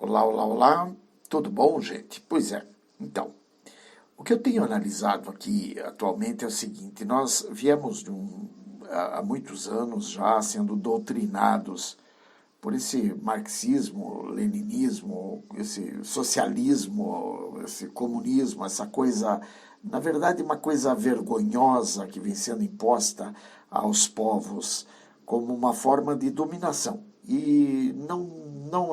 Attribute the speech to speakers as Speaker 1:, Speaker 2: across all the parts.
Speaker 1: Olá, olá, olá, tudo bom, gente? Pois é, então, o que eu tenho analisado aqui atualmente é o seguinte: nós viemos há muitos anos já sendo doutrinados por esse marxismo, leninismo, esse socialismo, esse comunismo, essa coisa, na verdade, uma coisa vergonhosa que vem sendo imposta aos povos como uma forma de dominação. E não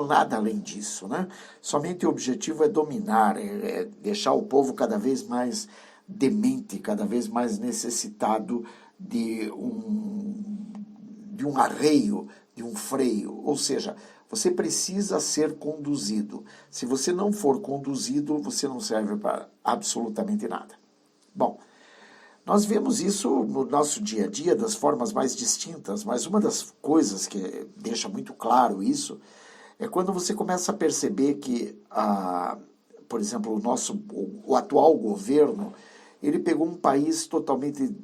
Speaker 1: nada além disso, né? Somente o objetivo é dominar, é deixar o povo cada vez mais demente, cada vez mais necessitado de um arreio, de um freio. Ou seja, você precisa ser conduzido. Se você não for conduzido, você não serve para absolutamente nada. Bom, nós vemos isso no nosso dia a dia das formas mais distintas, mas uma das coisas que deixa muito claro isso é quando você começa a perceber que, por exemplo, o atual governo, ele pegou um país totalmente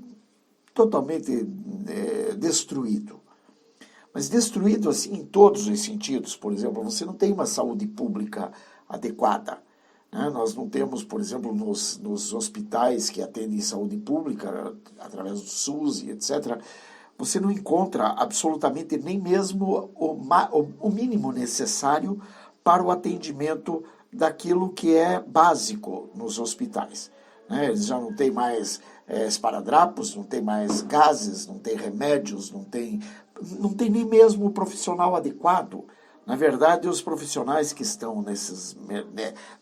Speaker 1: destruído. Mas destruído assim em todos os sentidos. Por exemplo, você não tem uma saúde pública adequada. Né? Nós não temos, por exemplo, nos hospitais que atendem saúde pública, através do SUS e etc., você não encontra absolutamente nem mesmo o mínimo necessário para o atendimento daquilo que é básico nos hospitais. Né? Eles já não têm mais esparadrapos, não tem mais gases, não tem remédios, não tem nem mesmo o profissional adequado. Na verdade, os profissionais que estão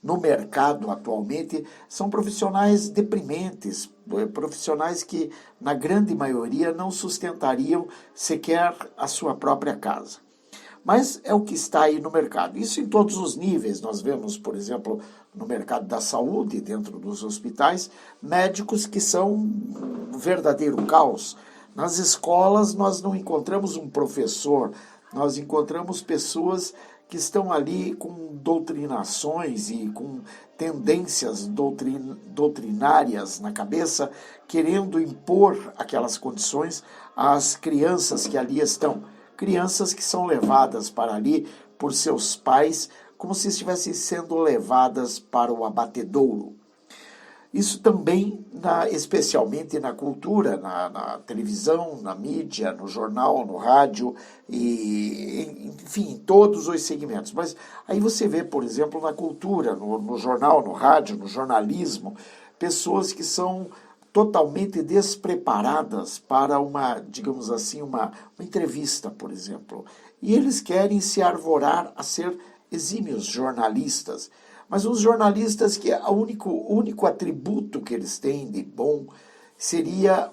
Speaker 1: no mercado atualmente são profissionais deprimentes, profissionais que, na grande maioria, não sustentariam sequer a sua própria casa. Mas é o que está aí no mercado. Isso em todos os níveis. Nós vemos, por exemplo, no mercado da saúde, dentro dos hospitais, médicos que são um verdadeiro caos. Nas escolas, nós não encontramos um professor, nós encontramos pessoas que estão ali com doutrinações e com tendências doutrinárias na cabeça, querendo impor aquelas condições às crianças que ali estão. Crianças que são levadas para ali por seus pais como se estivessem sendo levadas para o abatedouro. Isso também, especialmente na cultura, na televisão, na mídia, no jornal, no rádio, enfim, em todos os segmentos. Mas aí você vê, por exemplo, na cultura, no jornal, no rádio, no jornalismo, pessoas que são totalmente despreparadas para digamos assim, uma entrevista, por exemplo. E eles querem se arvorar a ser exímios jornalistas. Mas os jornalistas que o único atributo que eles têm de bom seria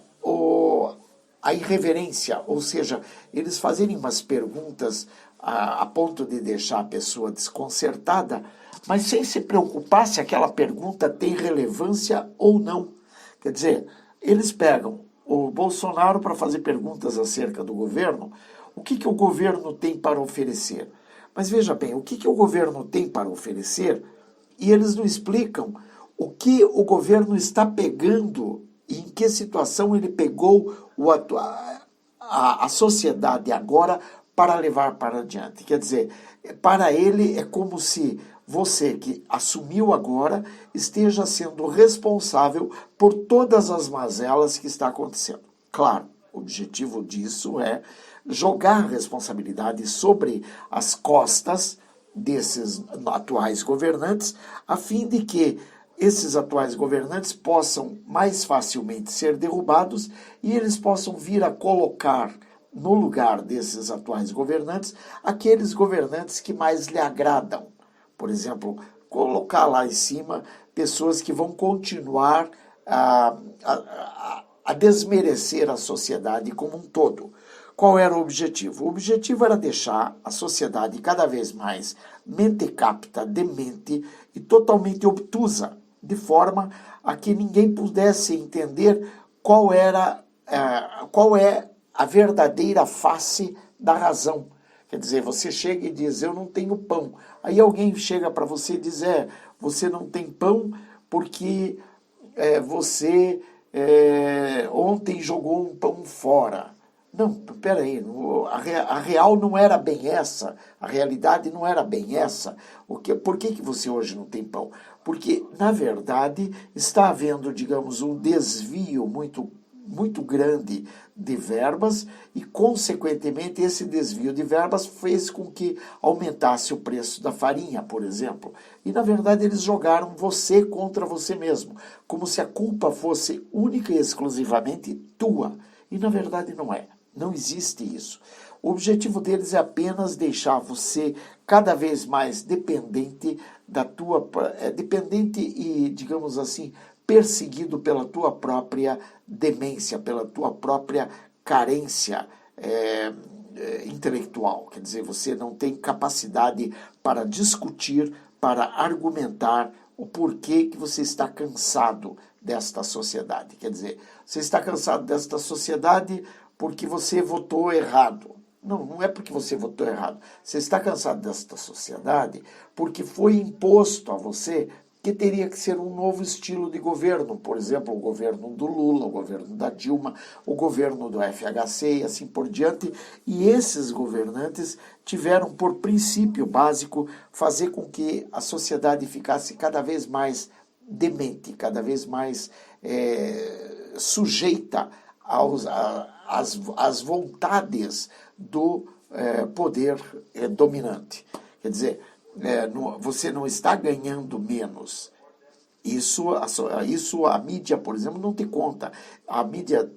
Speaker 1: a irreverência, ou seja, eles fazerem umas perguntas a ponto de deixar a pessoa desconcertada, mas sem se preocupar se aquela pergunta tem relevância ou não. Quer dizer, eles pegam o Bolsonaro para fazer perguntas acerca do governo, o que o governo tem para oferecer. Mas veja bem, o que o governo tem para oferecer, e eles não explicam o que o governo está pegando e em que situação ele pegou a sociedade agora para levar para adiante. Quer dizer, para ele é como se você que assumiu agora esteja sendo responsável por todas as mazelas que está acontecendo. Claro, o objetivo disso é jogar a responsabilidade sobre as costas desses atuais governantes, a fim de que esses atuais governantes possam mais facilmente ser derrubados e eles possam vir a colocar no lugar desses atuais governantes aqueles governantes que mais lhe agradam. Por exemplo, colocar lá em cima pessoas que vão continuar a desmerecer a sociedade como um todo. Qual era o objetivo? O objetivo era deixar a sociedade cada vez mais mentecapta, demente e totalmente obtusa, de forma a que ninguém pudesse entender qual é a verdadeira face da razão. Quer dizer, você chega e diz, eu não tenho pão. Aí alguém chega para você e diz, você não tem pão porque você ontem jogou um pão fora. Não, peraí, a real não era bem essa, a realidade não era bem essa. Por que você hoje não tem pão? Porque, na verdade, está havendo, digamos, um desvio muito grande de verbas e, consequentemente, esse desvio de verbas fez com que aumentasse o preço da farinha, por exemplo. E, na verdade, eles jogaram você contra você mesmo, como se a culpa fosse única e exclusivamente tua. E, na verdade, não é. Não existe isso. O objetivo deles é apenas deixar você cada vez mais dependente dependente e, digamos assim, perseguido pela tua própria demência, pela tua própria carência intelectual. Quer dizer, você não tem capacidade para discutir, para argumentar o porquê que você está cansado desta sociedade. Quer dizer, você está cansado desta sociedade porque você votou errado. Não, não é porque você votou errado. Você está cansado desta sociedade porque foi imposto a você que teria que ser um novo estilo de governo. Por exemplo, o governo do Lula, o governo da Dilma, o governo do FHC e assim por diante. E esses governantes tiveram por princípio básico fazer com que a sociedade ficasse cada vez mais demente, cada vez mais sujeita às vontades do poder dominante. Quer dizer, você não está ganhando menos. Isso a mídia, por exemplo, não te conta. A mídia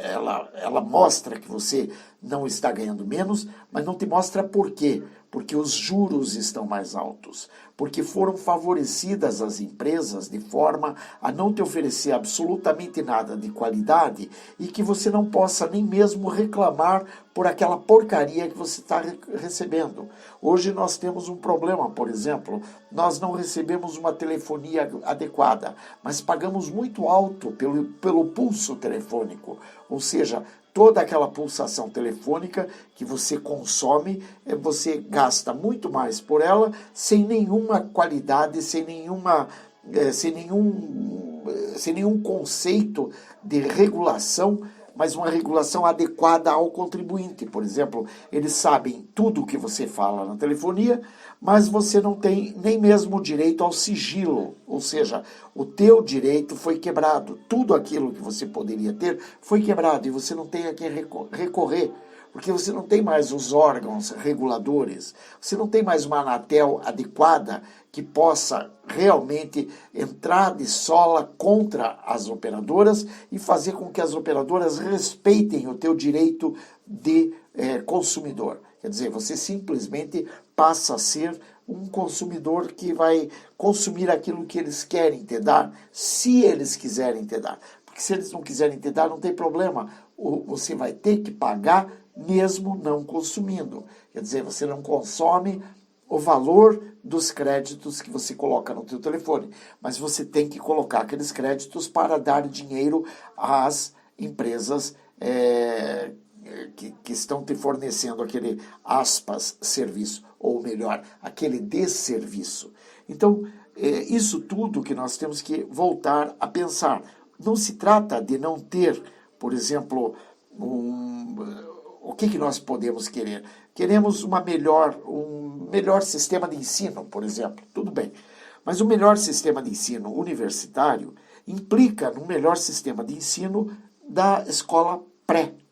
Speaker 1: ela mostra que você não está ganhando menos, mas não te mostra por quê. Porque os juros estão mais altos, porque foram favorecidas as empresas de forma a não te oferecer absolutamente nada de qualidade e que você não possa nem mesmo reclamar por aquela porcaria que você está recebendo. Hoje nós temos um problema, por exemplo, nós não recebemos uma telefonia adequada, mas pagamos muito alto pelo pulso telefônico, ou seja, toda aquela pulsação telefônica que você consome, você gasta muito mais por ela, sem nenhuma qualidade, sem nenhum conceito de regulação, mas uma regulação adequada ao contribuinte. Por exemplo, eles sabem tudo o que você fala na telefonia, mas você não tem nem mesmo direito ao sigilo, ou seja, o teu direito foi quebrado. Tudo aquilo que você poderia ter foi quebrado e você não tem a quem recorrer, porque você não tem mais os órgãos reguladores, você não tem mais uma Anatel adequada que possa realmente entrar de sola contra as operadoras e fazer com que as operadoras respeitem o teu direito de consumidor. Quer dizer, você simplesmente passa a ser um consumidor que vai consumir aquilo que eles querem te dar, se eles quiserem te dar. Porque se eles não quiserem te dar, não tem problema. Você vai ter que pagar mesmo não consumindo. Quer dizer, você não consome o valor dos créditos que você coloca no teu telefone, mas você tem que colocar aqueles créditos para dar dinheiro às empresas que estão te fornecendo aquele, aspas, serviço, ou melhor, aquele desserviço. Então, isso tudo que nós temos que voltar a pensar. Não se trata de não ter, por exemplo, o que nós podemos querer? Queremos um melhor sistema de ensino, por exemplo. Tudo bem. Mas o melhor sistema de ensino universitário implica no melhor sistema de ensino da escola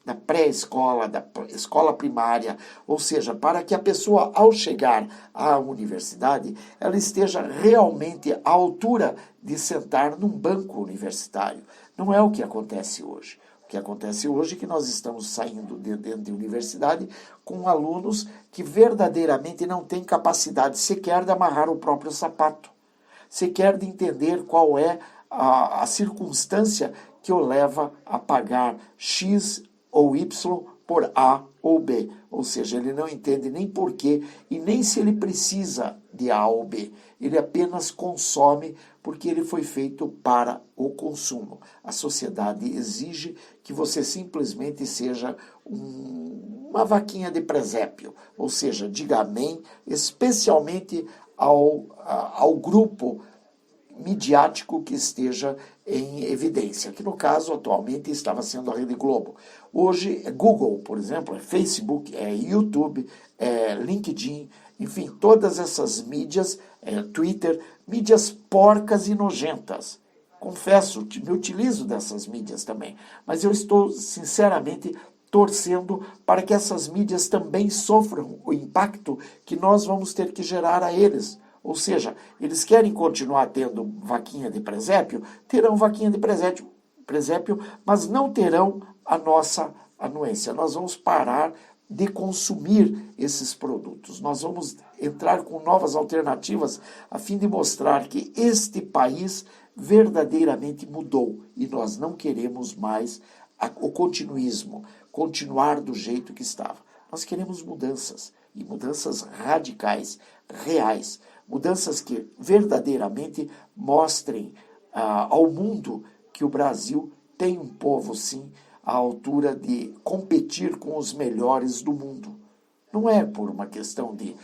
Speaker 1: da pré-escola, da escola primária, ou seja, para que a pessoa, ao chegar à universidade, ela esteja realmente à altura de sentar num banco universitário. Não é o que acontece hoje. O que acontece hoje é que nós estamos saindo dentro de universidade com alunos que verdadeiramente não têm capacidade sequer de amarrar o próprio sapato, sequer de entender qual é a circunstância que o leva a pagar X ou Y por A ou B. Ou seja, ele não entende nem porquê e nem se ele precisa de A ou B. Ele apenas consome porque ele foi feito para o consumo. A sociedade exige que você simplesmente seja uma vaquinha de presépio. Ou seja, diga amém, especialmente ao grupo midiático que esteja em evidência, que no caso atualmente estava sendo a Rede Globo. Hoje é Google, por exemplo, é Facebook, é YouTube, é LinkedIn, enfim, todas essas mídias, Twitter, mídias porcas e nojentas. Confesso, me utilizo dessas mídias também, mas eu estou sinceramente torcendo para que essas mídias também sofram o impacto que nós vamos ter que gerar a eles. Ou seja, eles querem continuar tendo vaquinha de presépio, terão vaquinha de presépio, mas não terão a nossa anuência. Nós vamos parar de consumir esses produtos. Nós vamos entrar com novas alternativas a fim de mostrar que este país verdadeiramente mudou e nós não queremos mais o continuismo, continuar do jeito que estava. Nós queremos mudanças, e mudanças radicais, reais, mudanças que verdadeiramente mostrem ao mundo que o Brasil tem um povo, sim, à altura de competir com os melhores do mundo. Não é por uma questão de,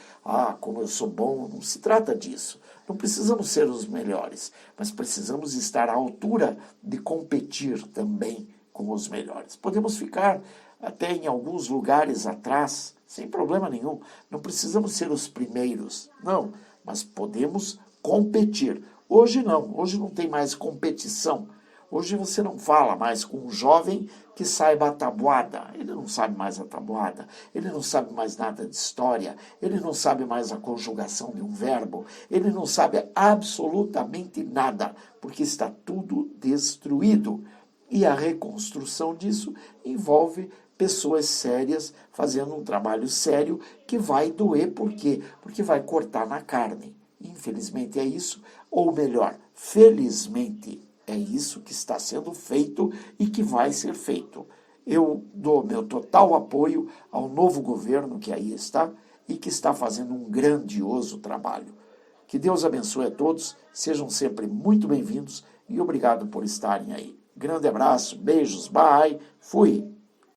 Speaker 1: como eu sou bom, não se trata disso. Não precisamos ser os melhores, mas precisamos estar à altura de competir também com os melhores. Podemos ficar até em alguns lugares atrás, sem problema nenhum. Não precisamos ser os primeiros, não, mas podemos competir. Hoje não tem mais competição. Hoje você não fala mais com um jovem que saiba a tabuada. Ele não sabe mais a tabuada, ele não sabe mais nada de história, ele não sabe mais a conjugação de um verbo, ele não sabe absolutamente nada, porque está tudo destruído. E a reconstrução disso envolve pessoas sérias fazendo um trabalho sério que vai doer. Por quê? Porque vai cortar na carne. Infelizmente é isso, ou melhor, felizmente é isso que está sendo feito e que vai ser feito. Eu dou meu total apoio ao novo governo que aí está e que está fazendo um grandioso trabalho. Que Deus abençoe a todos, sejam sempre muito bem-vindos e obrigado por estarem aí. Grande abraço, beijos, bye, fui!